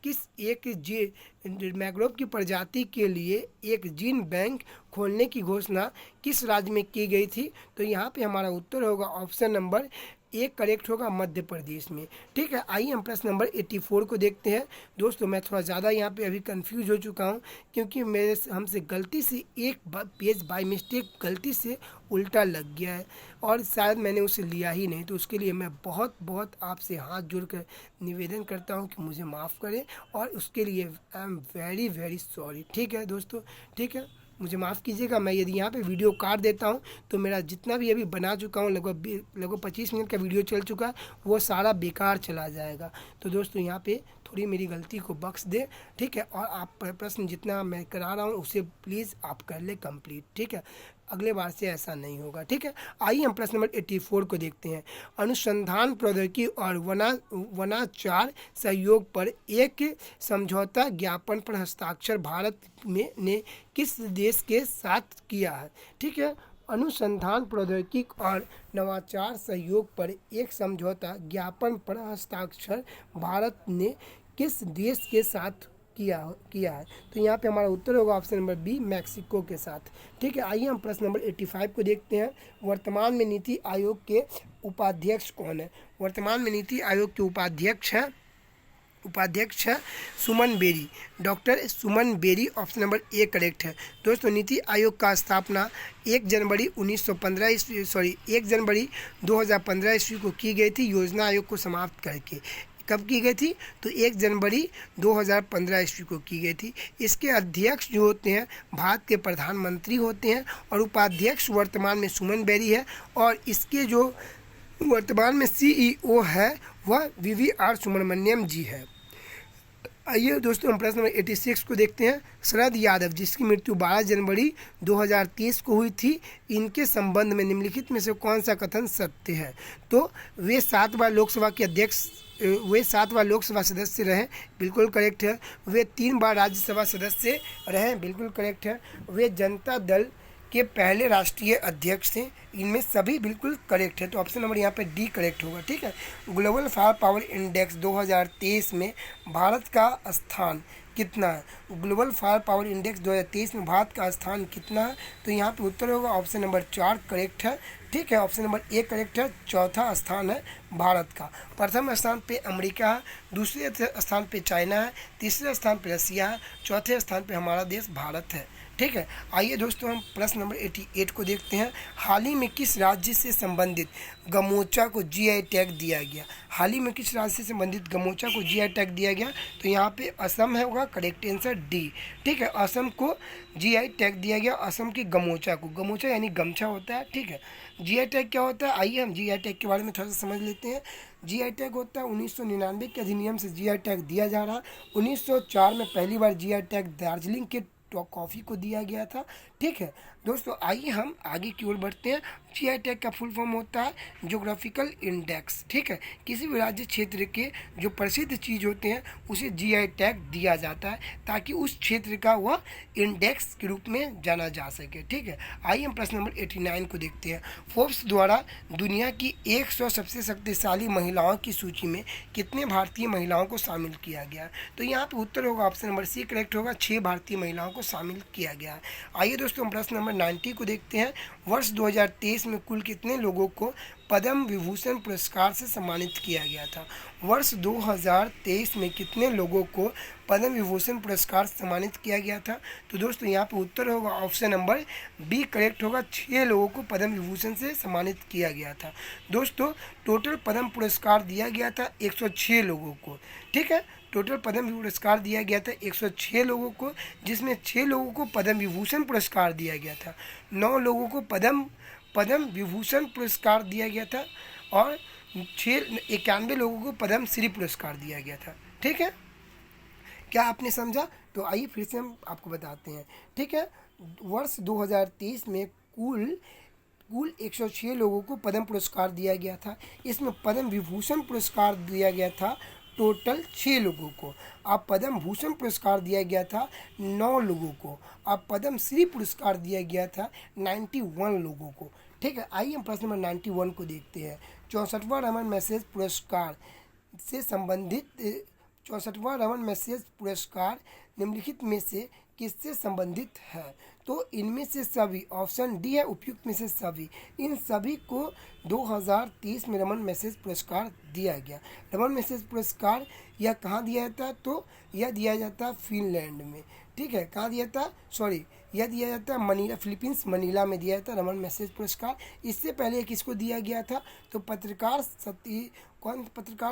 मैंग्रोव की प्रजाति के लिए एक जीन बैंक खोलने की घोषणा किस राज्य में की गई थी? तो यहाँ पे हमारा उत्तर होगा ऑप्शन नंबर एक करेक्ट होगा, मध्य प्रदेश में। ठीक है, आइए हम प्रश्न नंबर 84 को देखते हैं। दोस्तों मैं थोड़ा ज़्यादा यहाँ पे अभी कंफ्यूज हो चुका हूँ, क्योंकि हमसे गलती से एक पेज बाय मिस्टेक गलती से उल्टा लग गया है, और शायद मैंने उसे लिया ही नहीं। तो उसके लिए मैं बहुत बहुत आपसे हाथ जोड़कर निवेदन करता हूँ कि मुझे माफ़ करें, और उसके लिए I am very very sorry. ठीक है दोस्तों, ठीक है, मुझे माफ़ कीजिएगा। मैं यदि यहाँ पे वीडियो काट देता हूँ तो मेरा जितना भी अभी बना चुका हूँ, लगभग 25 मिनट का वीडियो चल चुका है, वो सारा बेकार चला जाएगा। तो दोस्तों यहाँ पे थोड़ी मेरी गलती को बख्श दे। ठीक है, और आप प्रश्न जितना मैं करा रहा हूँ उसे प्लीज़ आप कर ले कंप्लीट। ठीक है, अगले बार से ऐसा नहीं होगा। ठीक है, आइए हम प्रश्न नंबर 84 को देखते हैं। अनुसंधान प्रौद्योगिकी और वनाचार सहयोग पर एक समझौता ज्ञापन पर हस्ताक्षर भारत में ने किस देश के साथ किया है? ठीक है, अनुसंधान प्रौद्योगिकी और नवाचार सहयोग पर एक समझौता ज्ञापन पर हस्ताक्षर भारत ने किस देश के साथ किया है? तो यहाँ पे हमारा उत्तर होगा ऑप्शन नंबर बी, मैक्सिको के साथ। ठीक है, आइए हम प्रश्न नंबर 85 को देखते हैं। वर्तमान में नीति आयोग के उपाध्यक्ष कौन है? वर्तमान में नीति आयोग के उपाध्यक्ष है Suman Beri, doctor Suman Beri, option number A correct है। दोस्तों नीति आयोग का स्थापना 1 जनवरी 2015 ईस्वी को की गई थी, योजना आयोग को समाप्त करके। कब की गई थी? तो 1 जनवरी 2015 ईस्वी को की गई थी। इसके अध्यक्ष जो होते हैं भारत के प्रधानमंत्री होते हैं, और उपाध्यक्ष वर्तमान में सुमन बेरी है, और इसके जो वर्तमान में CEO है वह VVR सुब्रमण्यम जी है। आइए दोस्तों हम प्रश्न नंबर 86 को देखते हैं। शरद यादव, जिसकी मृत्यु 12 जनवरी 2023 को हुई थी, इनके संबंध में निम्नलिखित में से कौन सा कथन सत्य है? तो वे 7 बार लोकसभा सदस्य रहे, बिल्कुल करेक्ट है। वे 3 बार राज्यसभा सदस्य रहे, बिल्कुल करेक्ट है। वे जनता दल के पहले राष्ट्रीय अध्यक्ष थे, इनमें सभी बिल्कुल करेक्ट है। तो ऑप्शन नंबर यहाँ पे डी करेक्ट होगा। ठीक है, ग्लोबल फायर पावर इंडेक्स 2023 में भारत का स्थान कितना है? ग्लोबल फायर पावर इंडेक्स 2023 में भारत का स्थान कितना है? तो यहाँ पे उत्तर होगा ऑप्शन नंबर 4 करेक्ट है। ठीक है, ऑप्शन नंबर ए करेक्ट है। चौथा स्थान है भारत का। प्रथम स्थान पे अमेरिका है, दूसरे स्थान पे चाइना है, तीसरे स्थान पे रसिया है, चौथे स्थान पे हमारा देश भारत है। ठीक है, आइए दोस्तों हम प्रश्न नंबर 88 को देखते हैं। हाल ही में किस राज्य से संबंधित गमोचा को GI टैग दिया गया? हाल ही में किस राज्य से संबंधित गमोचा को GI टैग दिया गया? तो यहाँ पे असम है, होगा करेक्ट आंसर डी। ठीक है, असम को GI टैग दिया गया, असम के गमोचा को। गमोचा यानी गमछा होता है। ठीक है, GI टैग क्या होता है? आइए हम GI टैग के बारे में थोड़ा सा समझ लेते हैं। GI टैग होता है 1999 के अधिनियम से GI टैग दिया जा रहा है। 1904 में पहली बार GI टैग दार्जिलिंग के कॉफ़ी को दिया गया था। ठीक है दोस्तों, आइए हम आगे की ओर बढ़ते हैं। GI टैग का फुल फॉर्म होता है ज्योग्राफिकल इंडेक्स। ठीक है, किसी भी राज्य क्षेत्र के जो प्रसिद्ध चीज़ होते हैं उसे GI टैग दिया जाता है, ताकि उस क्षेत्र का वह इंडेक्स के रूप में जाना जा सके। ठीक है, आइए हम प्रश्न नंबर 89 को देखते हैं। फोर्ब्स द्वारा दुनिया की 100 सबसे शक्तिशाली महिलाओं की सूची में कितने भारतीय महिलाओं को शामिल किया गया? तो यहाँ पे उत्तर होगा ऑप्शन नंबर सी करेक्ट होगा, 6 भारतीय महिलाओं को शामिल किया गया है। आइए दोस्तों हम प्रश्न नंबर 90 को देखते हैं। वर्ष 2023 में कुल कितने लोगों को पद्म विभूषण पुरस्कार से सम्मानित किया गया था। वर्ष 2023 में कितने लोगों को पद्म विभूषण पुरस्कार से सम्मानित किया गया था? तो दोस्तों यहाँ पे उत्तर होगा ऑप्शन नंबर बी करेक्ट होगा, 6 लोगों को पद्म विभूषण से सम्मानित किया गया था। दोस्तों टोटल पद्म पुरस्कार दिया गया था 106 लोगों को, ठीक है। टोटल पद्म पुरस्कार दिया गया था 106 लोगों को, जिसमें 6 लोगों को पद्म विभूषण पुरस्कार दिया गया था, 9 लोगों को पद्म विभूषण पुरस्कार दिया गया था और 91 लोगों को पद्म श्री पुरस्कार दिया गया था, ठीक है। क्या आपने समझा? तो आइए फिर से हम आपको बताते हैं, ठीक है। वर्ष 2023 में कुल 106 लोगों को पद्म पुरस्कार दिया गया था। इसमें पद्म विभूषण पुरस्कार दिया गया था टोटल 6 लोगों को। अब पद्म भूषण पुरस्कार दिया गया था 9 लोगों को। अब पद्म श्री पुरस्कार दिया गया था 91 लोगों को, ठीक है। आइए हम प्रश्न नंबर 91 को देखते हैं। 64वां रमन मैसेज पुरस्कार से संबंधित 64वां रमन मैसेज पुरस्कार निम्नलिखित में से किससे संबंधित है? तो इनमें से सभी, ऑप्शन डी है उपयुक्त में से सभी, इन सभी को 2023 में रमन मैसेज पुरस्कार दिया गया। रमन मैसेज पुरस्कार यह कहाँ दिया जाता है? तो यह दिया जाता है फिनलैंड में, ठीक है। कहाँ दिया जाता है? सॉरी, यह दिया जाता है मनीला, फिलीपींस मनीला में दिया जाता है रमन मैसेज पुरस्कार। इससे पहले किसको दिया गया था? तो पत्रकार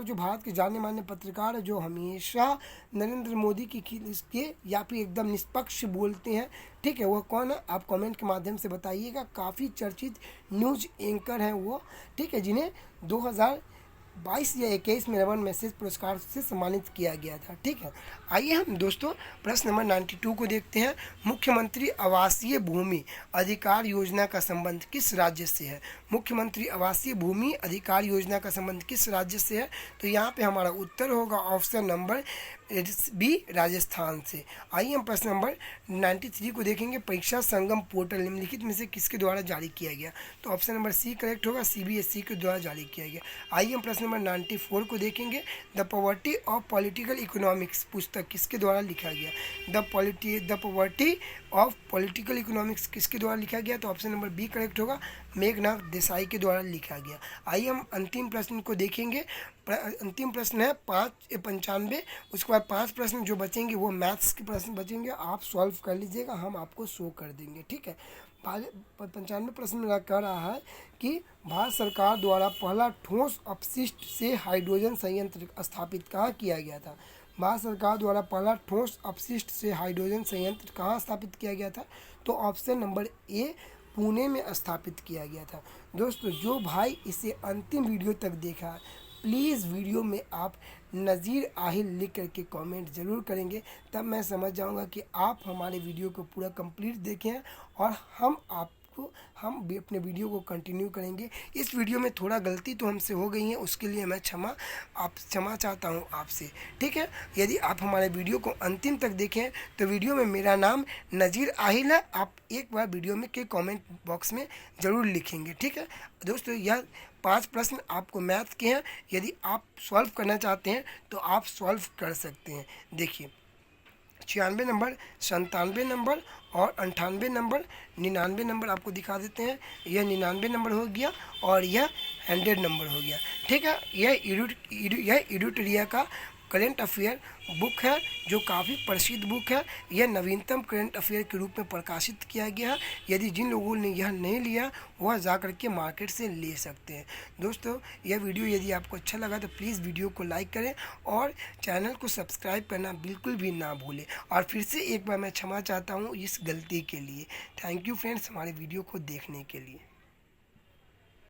जो भारत के जाने माने पत्रकार है, जो हमेशा नरेंद्र मोदी के या फिर एकदम निष्पक्ष बोलते हैं, ठीक है, वह कौन है? आप कमेंट के माध्यम से बताइएगा। काफ़ी चर्चित न्यूज एंकर हैं वो, ठीक है, जिन्हें 2022 या 21 में रमन मैसेज पुरस्कार से सम्मानित किया गया था, ठीक है। आइए हम दोस्तों प्रश्न नंबर 92 को देखते हैं। मुख्यमंत्री आवासीय भूमि अधिकार योजना का संबंध किस राज्य से है? मुख्यमंत्री आवासीय भूमि अधिकार योजना का संबंध किस राज्य से है? तो यहाँ पे हमारा उत्तर होगा ऑप्शन नंबर बी राजस्थान से। आइए हम प्रश्न नंबर 93 को देखेंगे। परीक्षा संगम पोर्टल निम्नलिखित में से किसके द्वारा जारी किया गया? तो ऑप्शन नंबर सी करेक्ट होगा, सीबीएसई के द्वारा जारी किया गया। आइए हम प्रश्न नंबर 94 को देखेंगे। The poverty of political economics पुस्तक किसके द्वारा लिखा गया? The poverty of political economics किसके द्वारा लिखा गया? तो ऑप्शन नंबर बी करेक्ट होगा, मेघनाथ देसाई के द्वारा लिखा गया। आइए हम अंतिम प्रश्न को देखेंगे। अंतिम प्रश्न है 595। उसके बाद 5 प्रश्न जो बचेंगे वो मैथ्स के प्रश्न बचेंगे, आप सॉल्व कर लीजिएगा, हम आपको शो कर देंगे, ठीक है। 95 प्रश्न में कह रहा है कि भारत सरकार द्वारा पहला ठोस अपशिष्ट से हाइड्रोजन संयंत्र स्थापित कहाँ किया गया था? भारत सरकार द्वारा पहला ठोस अपशिष्ट से हाइड्रोजन संयंत्र कहाँ स्थापित किया गया था? तो ऑप्शन नंबर ए पुणे में स्थापित किया गया था। दोस्तों जो भाई इसे अंतिम वीडियो तक देखा, प्लीज़ वीडियो में आप नज़ीर आहिल लिख करके कमेंट ज़रूर करेंगे, तब मैं समझ जाऊंगा कि आप हमारे वीडियो को पूरा कंप्लीट देखें हैं और हम भी अपने वीडियो को कंटिन्यू करेंगे। इस वीडियो में थोड़ा गलती तो हमसे हो गई है, उसके लिए मैं क्षमा चाहता हूं आपसे, ठीक है। यदि आप हमारे वीडियो को अंतिम तक देखें तो वीडियो में मेरा नाम नज़ीर आहिल है, आप एक बार वीडियो में के कमेंट बॉक्स में ज़रूर लिखेंगे, ठीक है। दोस्तों यह 5 प्रश्न आपको मैथ के हैं, यदि आप सॉल्व करना चाहते हैं तो आप सॉल्व कर सकते हैं। देखिए 96 नंबर, 97 नंबर और 98 नंबर, 99 नंबर आपको दिखा देते हैं। यह 99 नंबर हो गया और यह 100 नंबर हो गया, ठीक है। यह एडुटोरिया का करेंट अफेयर बुक है, जो काफ़ी प्रसिद्ध बुक है। यह नवीनतम करेंट अफेयर के रूप में प्रकाशित किया गया है। यदि जिन लोगों ने यह नहीं लिया वह जा कर के मार्केट से ले सकते हैं। दोस्तों यह वीडियो यदि आपको अच्छा लगा तो प्लीज़ वीडियो को लाइक करें और चैनल को सब्सक्राइब करना बिल्कुल भी ना भूलें। और फिर से एक बार मैं क्षमा चाहता हूँ इस गलती के लिए। थैंक यू फ्रेंड्स हमारे वीडियो को देखने के लिए।